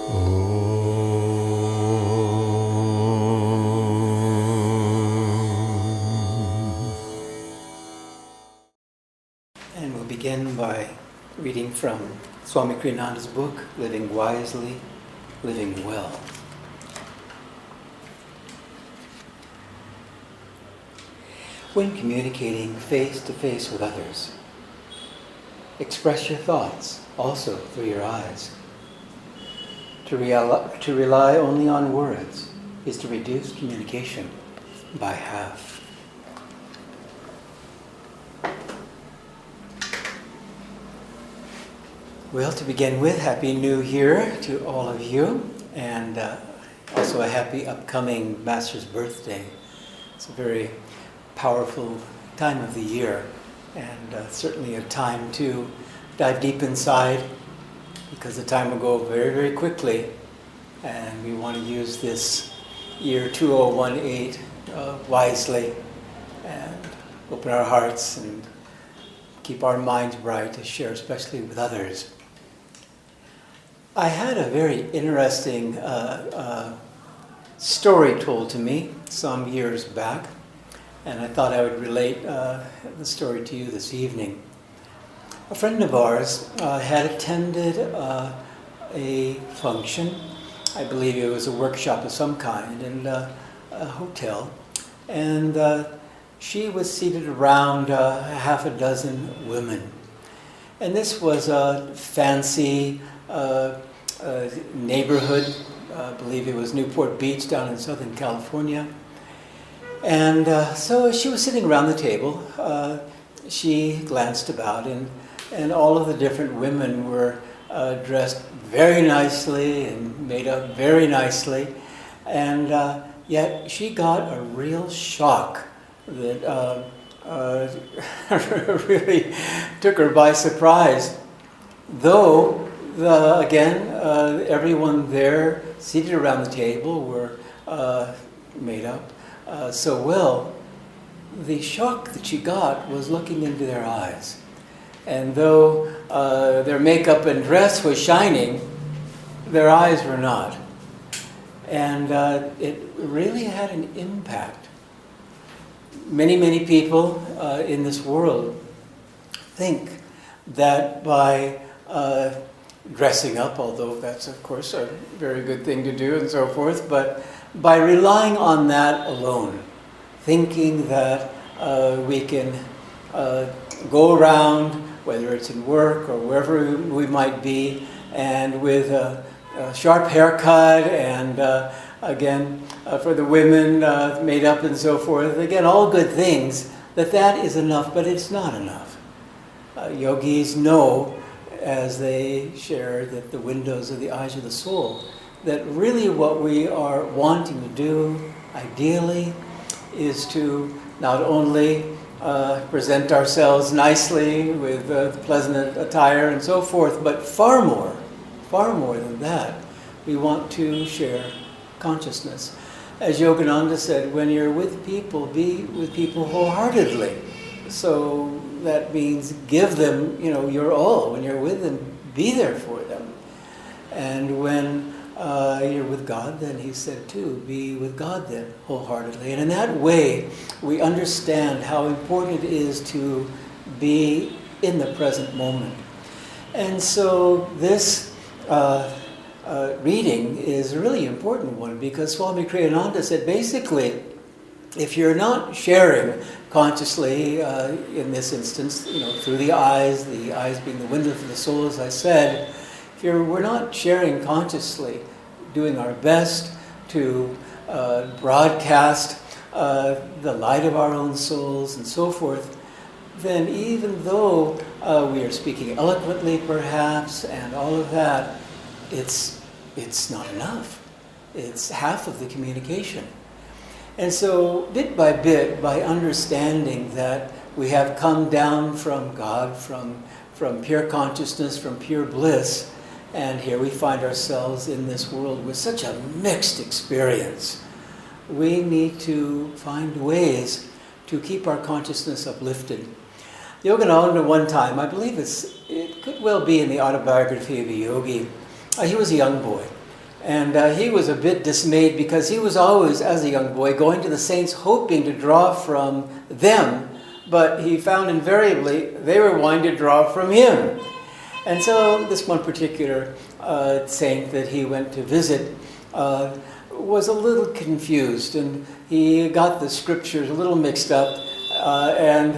And we'll begin by reading from Swami Kriyananda's book, Living Wisely, Living Well. When communicating face-to-face with others, express your thoughts also through your eyes. To rely only on words is to reduce communication by half. Well, to begin with, Happy New Year to all of you, and also a happy upcoming Master's birthday. It's a very powerful time of the year, and certainly a time to dive deep inside, because the time will go very, very quickly, and we want to use this year 2018 wisely, and open our hearts and keep our minds bright to share, especially with others. I had a very interesting story told to me some years back, and I thought I would relate the story to you this evening. A friend of ours had attended a function. I believe it was a workshop of some kind in a hotel, and she was seated around half a dozen women. And this was a fancy neighborhood. I believe it was Newport Beach down in Southern California. And so as she was sitting around the table, she glanced about, and all of the different women were dressed very nicely and made up very nicely. And yet she got a real shock that really took her by surprise. Though, everyone there seated around the table were made up so well, the shock that she got was looking into their eyes. And though their makeup and dress was shining, their eyes were not. And it really had an impact. Many, many people in this world think that by dressing up, although that's of course a very good thing to do and so forth, but by relying on that alone, thinking that we can go around, whether it's in work or wherever we might be, and with a sharp haircut and again, for the women, made up and so forth, again, all good things, that is enough, but it's not enough. Yogis know, as they share, that the windows are the eyes of the soul, that really what we are wanting to do, ideally, is to not only present ourselves nicely with pleasant attire and so forth, but far more than that, we want to share consciousness. As Yogananda said, when you're with people, be with people wholeheartedly. So that means give them, your all. When you're with them, be there for them. And when you're with God, then he said too, be with God then, wholeheartedly. And in that way, we understand how important it is to be in the present moment. And so this reading is a really important one, because Swami Kriyananda said basically, if you're not sharing consciously, in this instance, through the eyes being the window for the soul, as I said, if we're not sharing consciously, doing our best to broadcast the light of our own souls and so forth, then even though we are speaking eloquently perhaps and all of that, it's not enough. It's half of the communication. And so, bit by bit, by understanding that we have come down from God, from pure consciousness, from pure bliss, and here we find ourselves in this world with such a mixed experience, we need to find ways to keep our consciousness uplifted. Yogananda one time, I believe it could well be in the autobiography of a yogi, he was a young boy, And he was a bit dismayed because he was always, as a young boy, going to the saints hoping to draw from them, but he found invariably they were wanting to draw from him. And so this one particular saint that he went to visit was a little confused, and he got the scriptures a little mixed up. And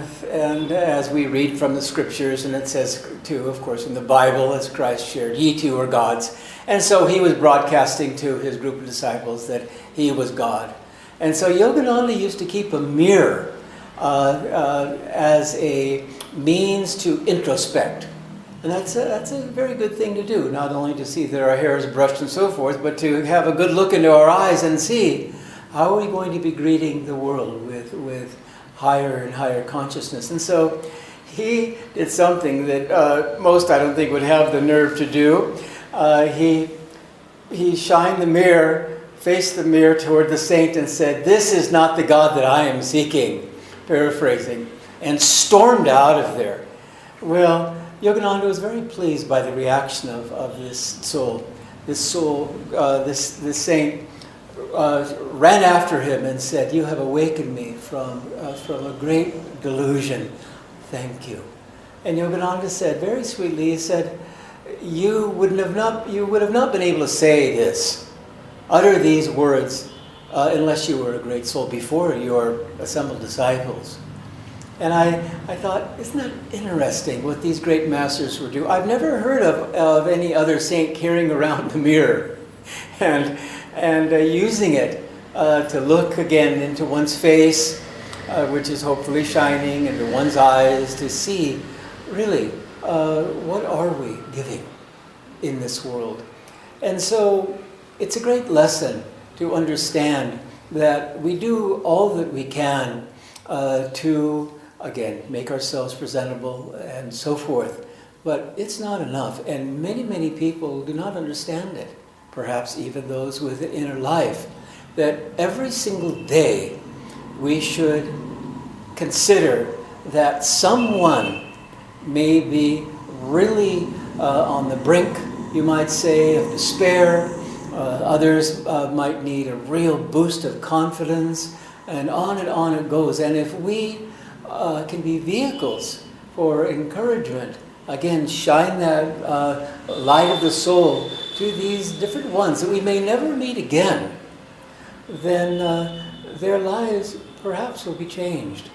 as we read from the scriptures, and it says too, of course, in the Bible, as Christ shared, ye two are gods. And so he was broadcasting to his group of disciples that he was God. And so Yogananda used to keep a mirror as a means to introspect. And that's a very good thing to do, not only to see that our hair is brushed and so forth, but to have a good look into our eyes and see how are we going to be greeting the world with higher and higher consciousness. And so he did something that most, I don't think, would have the nerve to do. He shined the mirror, faced the mirror toward the saint and said, "This is not the God that I am seeking," paraphrasing, and stormed out of there. Well, Yogananda was very pleased by the reaction of this soul. This saint ran after him and said, "You have awakened me from a great delusion. Thank you." And Yogananda said, very sweetly, he said, you would have not been able to say this, utter these words, unless you were a great soul before your assembled disciples. And I thought, isn't that interesting what these great masters would do? I've never heard of any other saint carrying around the mirror and using it to look again into one's face, which is hopefully shining, into one's eyes, to see really what are we giving in this world. And so it's a great lesson to understand that we do all that we can to, again, make ourselves presentable and so forth, but it's not enough. And many, many people do not understand it, perhaps even those with an inner life, that every single day we should consider that someone may be really on the brink, you might say, of despair. Others might need a real boost of confidence, and on it goes. And if we can be vehicles for encouragement, again, shine that light of the soul to these different ones that we may never meet again, then their lives perhaps will be changed.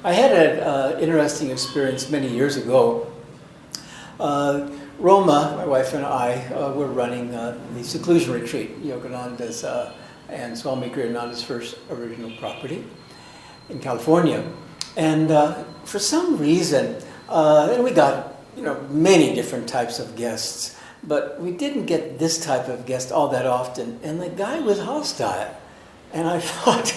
I had an interesting experience many years ago. Roma, my wife and I, were running the seclusion retreat, Yogananda's and Swami Kriyananda's first original property in California. And for some reason, and we got many different types of guests, but we didn't get this type of guest all that often. And the guy was hostile. And I thought,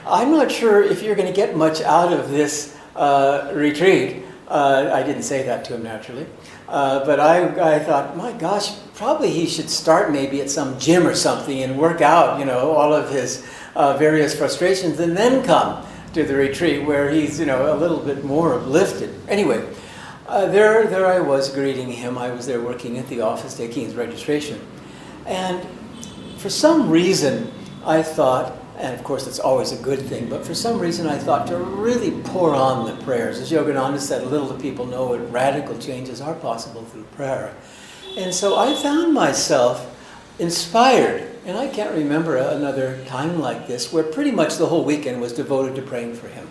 I'm not sure if you're going to get much out of this retreat. I didn't say that to him naturally. But I thought, my gosh, probably he should start maybe at some gym or something and work out, all of his various frustrations, and then come to the retreat where he's, a little bit more uplifted. Anyway, there I was greeting him. I was there working at the office, taking his registration. And for some reason, I thought, and of course it's always a good thing, but for some reason I thought to really pour on the prayers. As Yogananda said, little do people know what radical changes are possible through prayer. And so I found myself inspired, and I can't remember another time like this, where pretty much the whole weekend was devoted to praying for him.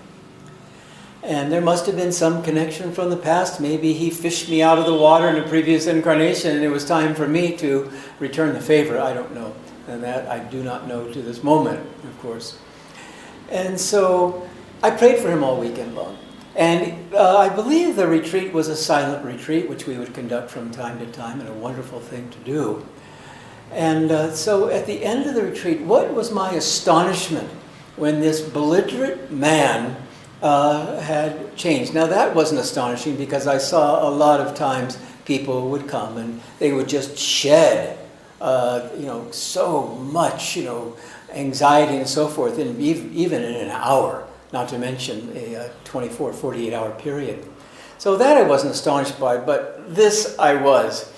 And there must have been some connection from the past. Maybe he fished me out of the water in a previous incarnation, and it was time for me to return the favor. I don't know. And that I do not know to this moment, of course. And so I prayed for him all weekend long. And I believe the retreat was a silent retreat, which we would conduct from time to time, and a wonderful thing to do. And so at the end of the retreat, what was my astonishment when this belligerent man had changed. Now that wasn't astonishing, because I saw a lot of times people would come and they would just shed so much, anxiety and so forth, and even in an hour, not to mention a 24, 48-hour period. So that I wasn't astonished by, but this I was.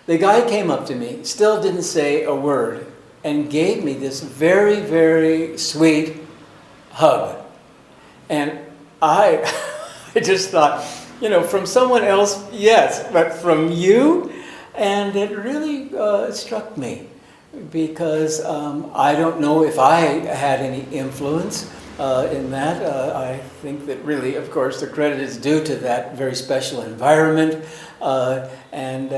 The guy came up to me, still didn't say a word, and gave me this very, very sweet hug. And I just thought, from someone else, yes, but from you? And it really struck me, because I don't know if I had any influence in that. I think that really, of course, the credit is due to that very special environment. And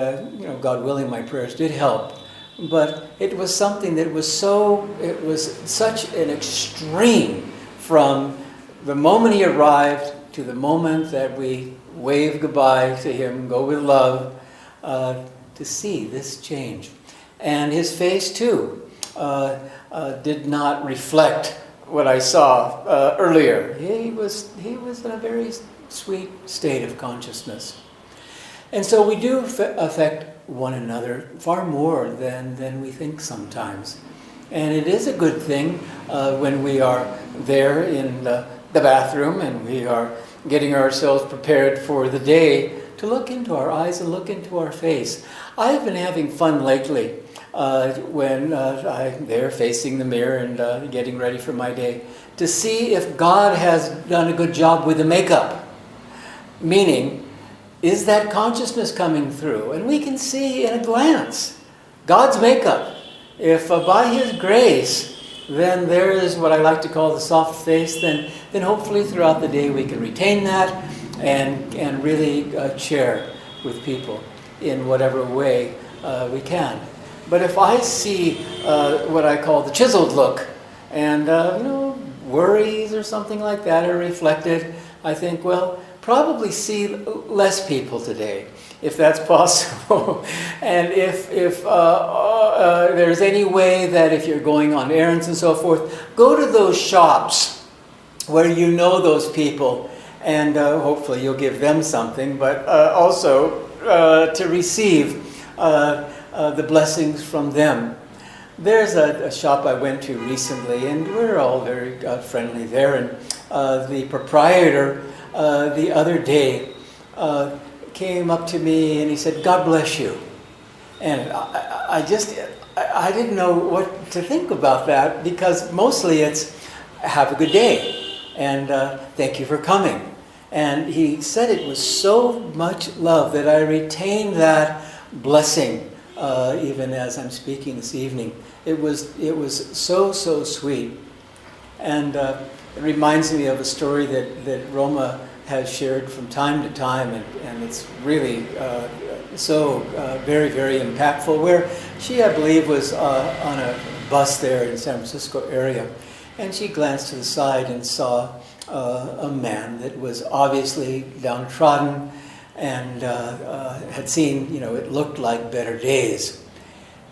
God willing, my prayers did help. But it was something that was such an extreme from the moment he arrived to the moment that we wave goodbye to him, go with love, to see this change. And his face, too, did not reflect what I saw earlier. He was in a very sweet state of consciousness. And so we do affect one another far more than we think sometimes. And it is a good thing when we are there in the bathroom and we are getting ourselves prepared for the day to look into our eyes and look into our face. I've been having fun lately when I'm there facing the mirror and getting ready for my day to see if God has done a good job with the makeup. Meaning, is that consciousness coming through? And we can see in a glance God's makeup. If by His grace, then there is what I like to call the soft face, then hopefully throughout the day we can retain that and really share with people in whatever way we can. But if I see what I call the chiseled look and worries or something like that are reflected, I think, well, probably see less people today, if that's possible. And if there's any way that if you're going on errands and so forth, go to those shops where you know those people, and hopefully you'll give them something, but also to receive the blessings from them. There's a shop I went to recently, and we're all very friendly there, and the proprietor the other day came up to me and he said, "God bless you." And I didn't know what to think about that, because mostly it's, "Have a good day," and "Thank you for coming." And he said it was so much love that I retained that blessing even as I'm speaking this evening. It was so sweet. And it reminds me of a story that Roma has shared from time to time, and it's really so very, very impactful, where she, I believe, was on a bus there in the San Francisco area, and she glanced to the side and saw a man that was obviously downtrodden and had seen, it looked like better days.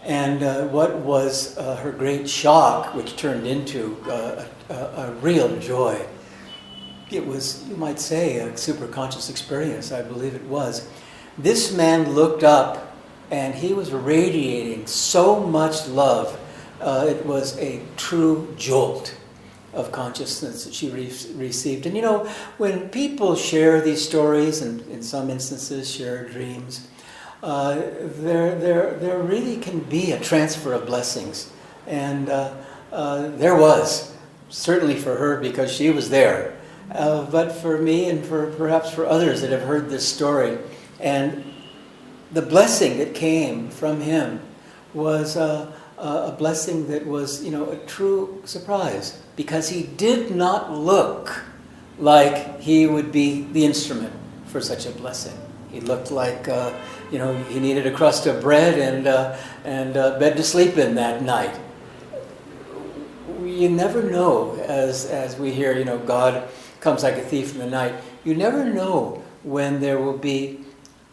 And what was her great shock, which turned into a real joy. It was, you might say, a super conscious experience. I believe it was. This man looked up, and he was radiating so much love. It was a true jolt of consciousness that she received. And when people share these stories, and in some instances share dreams, there really can be a transfer of blessings. And there was, certainly for her, because she was there. But for me, and perhaps for others that have heard this story, and the blessing that came from him was a blessing that was, a true surprise, because he did not look like he would be the instrument for such a blessing. He looked like, he needed a crust of bread and a bed to sleep in that night. You never know, as we hear, God comes like a thief in the night. You never know when there will be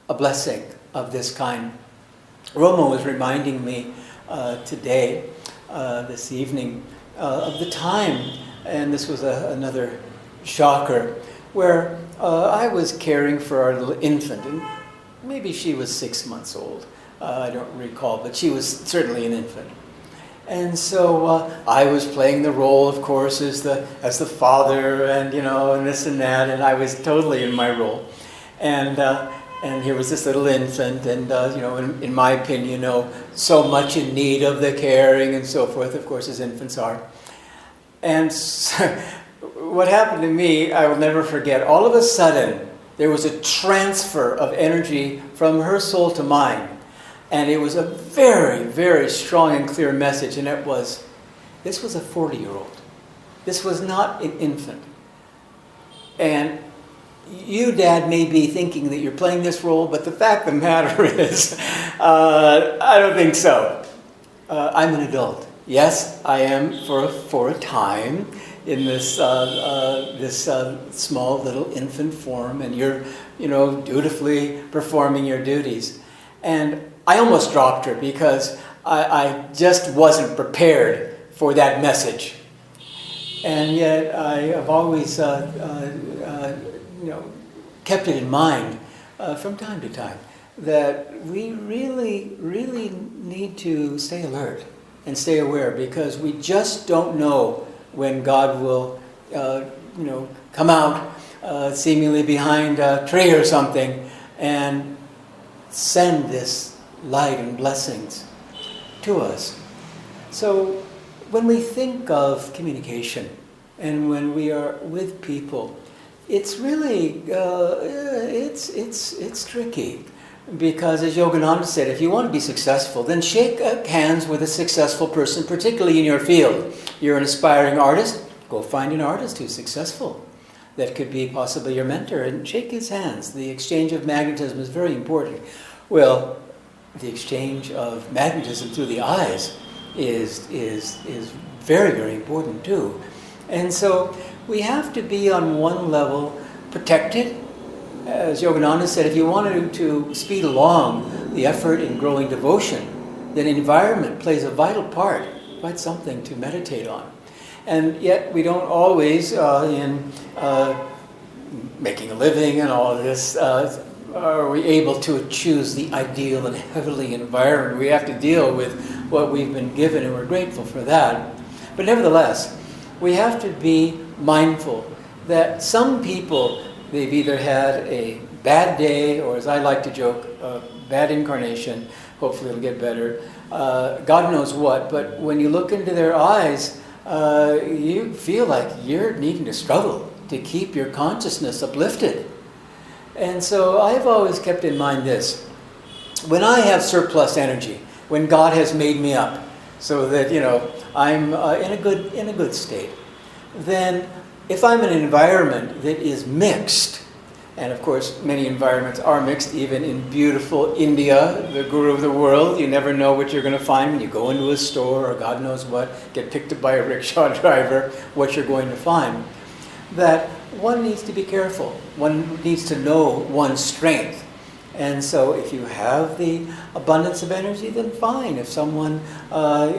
a blessing of this kind. Roma was reminding me today, this evening, of the time, and this was another shocker, where I was caring for our little infant, and maybe she was 6 months old. I don't recall, but she was certainly an infant. And so I was playing the role, of course, as the father, and and this and that, and I was totally in my role. And And here was this little infant, and in my opinion, so much in need of the caring and so forth, of course, as infants are. And so, what happened to me, I will never forget. All of a sudden, there was a transfer of energy from her soul to mine. And it was a very, very strong and clear message. And this was a 40-year-old. This was not an infant. And you, Dad, may be thinking that you're playing this role, but the fact of the matter is, I don't think so. I'm an adult. Yes, I am for a time in this small little infant form, and you're, dutifully performing your duties. And I almost dropped her because I just wasn't prepared for that message. And yet I have always, kept it in mind from time to time that we really, really need to stay alert and stay aware, because we just don't know when God will, come out seemingly behind a tree or something and send this light and blessings to us. So when we think of communication and when we are with people, it's really, it's tricky. Because as Yogananda said, if you want to be successful, then shake hands with a successful person, particularly in your field. You're an aspiring artist, go find an artist who's successful. That could be possibly your mentor, and shake his hands. The exchange of magnetism is very important. Well, the exchange of magnetism through the eyes is very, very important too. And so we have to be on one level protected. As Yogananda said, if you wanted to speed along the effort in growing devotion, then environment plays a vital part, quite something to meditate on. And yet we don't always, in making a living and all of this, are we able to choose the ideal and heavenly environment. We have to deal with what we've been given, and we're grateful for that. But nevertheless, we have to be mindful that some people, they've either had a bad day, or as I like to joke, a bad incarnation. Hopefully it'll get better. God knows what. But when you look into their eyes, you feel like you're needing to struggle to keep your consciousness uplifted. And so I've always kept in mind this. When I have surplus energy, when God has made me up so that, I'm in a good state, then if I'm in an environment that is mixed, and of course many environments are mixed, even in beautiful India, the guru of the world, you never know what you're going to find when you go into a store or God knows what, get picked up by a rickshaw driver, what you're going to find. That one needs to be careful. One needs to know one's strength. And so if you have the abundance of energy, then fine. If someone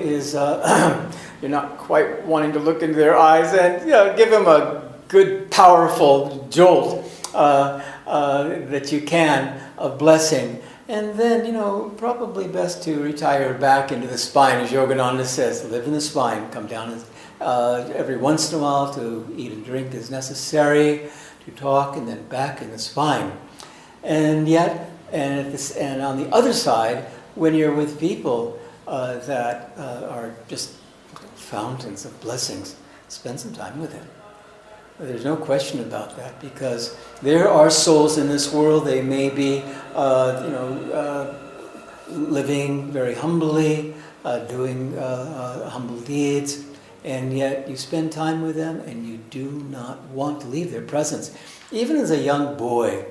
is, you're not quite wanting to look into their eyes, and give them a good, powerful jolt that you can of blessing. And then, probably best to retire back into the spine, as Yogananda says, live in the spine, come down every once in a while to eat and drink as necessary, to talk, and then back in the spine. And yet, and on the other side, when you're with people that are just fountains of blessings, spend some time with them. There's no question about that, because there are souls in this world. They may be, living very humbly, doing humble deeds, and yet you spend time with them and you do not want to leave their presence. Even as a young boy,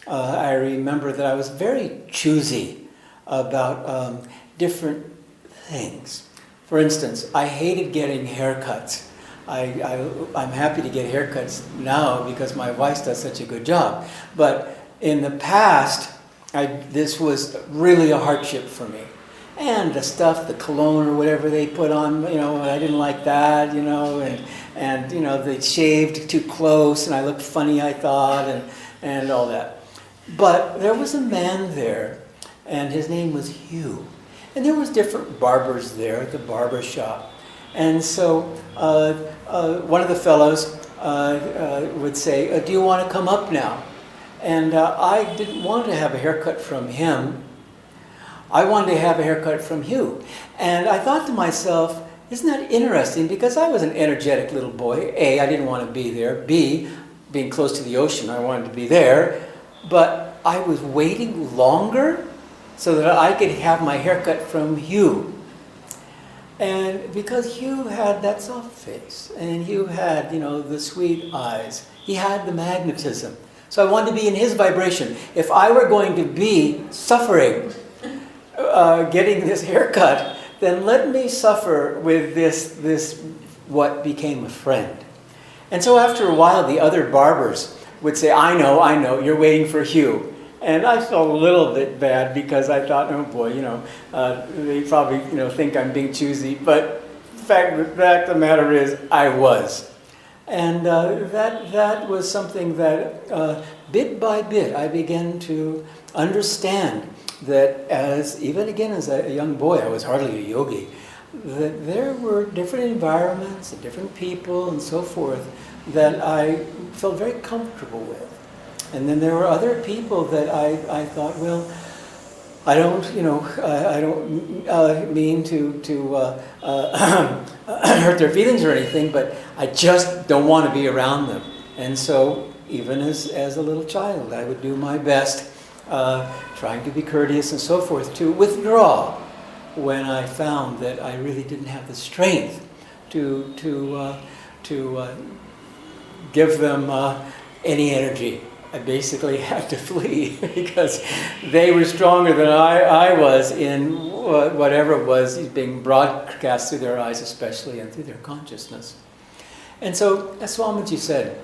I remember that I was very choosy about different things. For instance, I hated getting haircuts. I'm happy to get haircuts now because my wife does such a good job. But in the past, this was really a hardship for me. And the stuff, the cologne or whatever they put on, I didn't like that, and they shaved too close and I looked funny, I thought, and all that. But there was a man there, and his name was Hugh. And there was different barbers there at the barber shop. And so one of the fellows would say, do you want to come up now? And I didn't want to have a haircut from him. I wanted to have a haircut from Hugh. And I thought to myself, isn't that interesting? Because I was an energetic little boy. A, I didn't want to be there. B, being close to the ocean, I wanted to be there. But I was waiting longer so that I could have my haircut from Hugh. And because Hugh had that soft face, and Hugh had, the sweet eyes, he had the magnetism. So I wanted to be in his vibration. If I were going to be suffering, getting this haircut, then let me suffer with this what became a friend. And so after a while, the other barbers would say, I know, you're waiting for Hugh. And I felt a little bit bad because I thought, oh boy, they probably, think I'm being choosy. But the fact of the matter is, I was. And that was something that bit by bit I began to understand that even as a young boy, I was hardly a yogi, that there were different environments and different people and so forth that I felt very comfortable with. And then there were other people that I thought, well, I don't mean to hurt their feelings or anything, but I just don't want to be around them. And so even as a little child, I would do my best, trying to be courteous and so forth, to withdraw when I found that I really didn't have the strength to give them any energy. I basically had to flee because they were stronger than I was in whatever was being broadcast through their eyes, especially, and through their consciousness. And so, as Swamiji said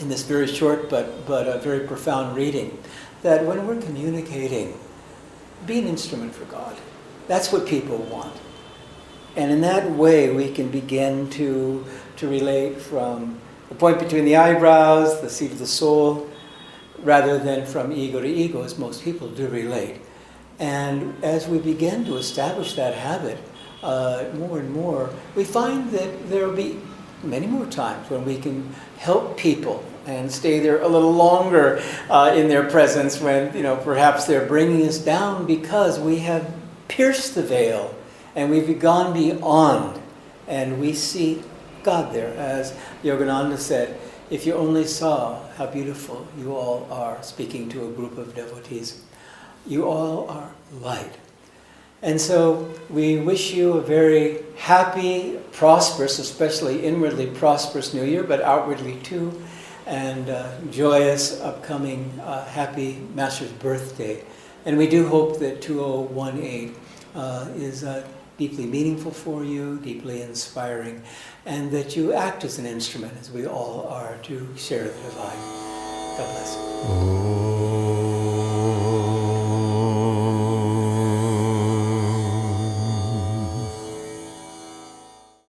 in this very short but a very profound reading, that when we're communicating, be an instrument for God. That's what people want. And in that way, we can begin to relate from the point between the eyebrows, the seat of the soul, rather than from ego to ego, as most people do relate. And as we begin to establish that habit more and more, we find that there will be many more times when we can help people and stay there a little longer in their presence when, perhaps they're bringing us down because we have pierced the veil and we've gone beyond and we see God there. As Yogananda said, if you only saw how beautiful you all are, speaking to a group of devotees, you all are light. And so we wish you a very happy, prosperous, especially inwardly prosperous New Year, but outwardly too, and joyous upcoming happy Master's birthday. And we do hope that 2018 is deeply meaningful for you, deeply inspiring, and that you act as an instrument, as we all are, to share the divine. God bless you.